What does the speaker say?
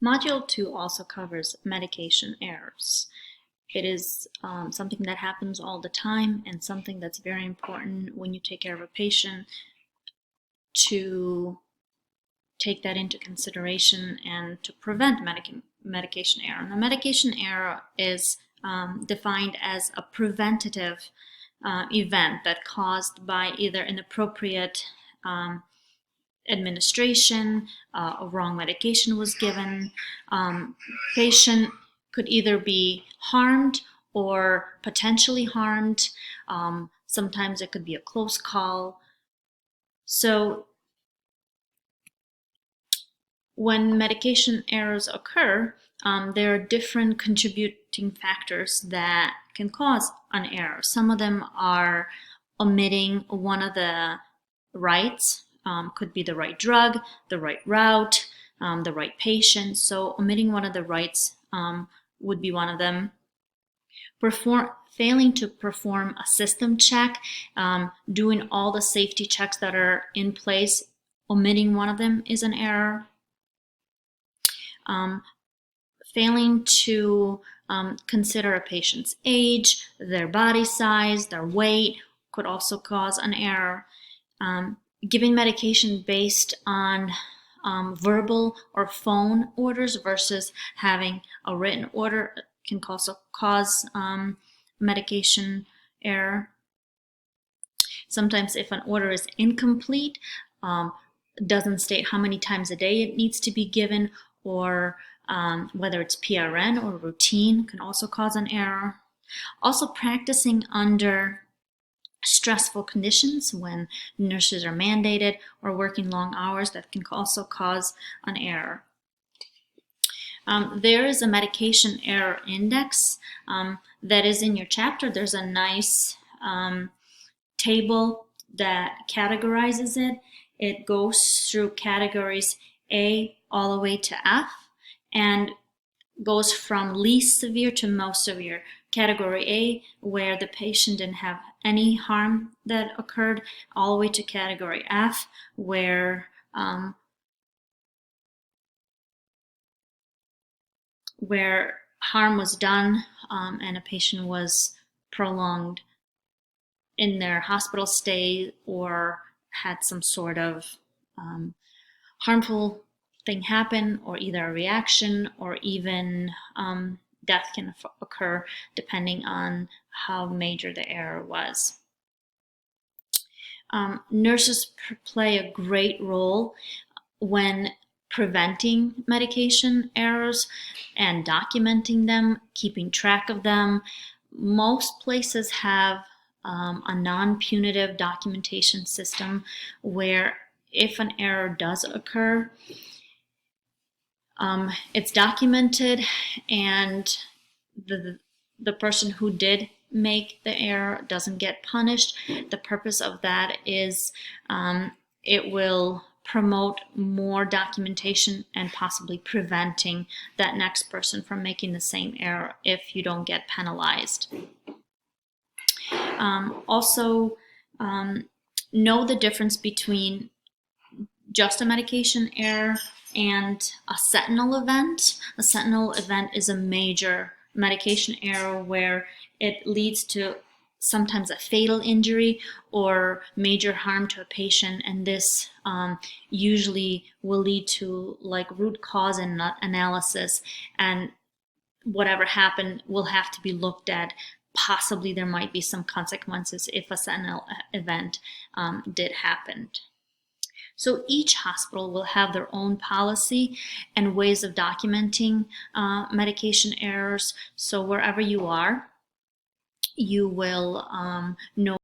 Module 2 also covers medication errors. It is something that happens all the time and something that's very important when you take care of a patient to take that into consideration and to prevent medication error. Now, medication error is defined as a preventative event that caused by either inappropriate administration, a wrong medication was given. Patient could either be harmed or potentially harmed. Sometimes it could be a close call. So when medication errors occur, there are different contributing factors that can cause an error. Some of them are omitting one of the rights, could be the right drug, the right route, the right patient. So omitting one of the rights would be one of them. Failing to perform a system check, doing all the safety checks that are in place, omitting one of them is an error. Failing to consider a patient's age, their body size, their weight could also cause an error. Giving medication based on verbal or phone orders versus having a written order can also cause medication error. Sometimes if an order is incomplete, doesn't state how many times a day it needs to be given, or whether it's PRN or routine, can also cause an error. Also, practicing under stressful conditions when nurses are mandated or working long hours, that can also cause an error. There is a medication error index that is in your chapter. There's a nice table that categorizes it. It goes through categories A all the way to F and goes from least severe to most severe. Category A, where the patient didn't have any harm that occurred, all the way to category F, where harm was done and a patient was prolonged in their hospital stay or had some sort of harmful thing happen, or either a reaction or even death can occur depending on how major the error was. Nurses play a great role when preventing medication errors and documenting them, keeping track of them. Most places have a non-punitive documentation system where if an error does occur, it's documented, and the person who did make the error doesn't get punished. The purpose of that is it will promote more documentation and possibly preventing that next person from making the same error if you don't get penalized. Also, know the difference between just a medication error and a sentinel event. A sentinel event is a major medication error where it leads to sometimes a fatal injury or major harm to a patient, and this usually will lead to like root cause analysis, and whatever happened will have to be looked at. Possibly there might be some consequences if a sentinel event did happen. So each hospital will have their own policy and ways of documenting medication errors. So wherever you are, you will know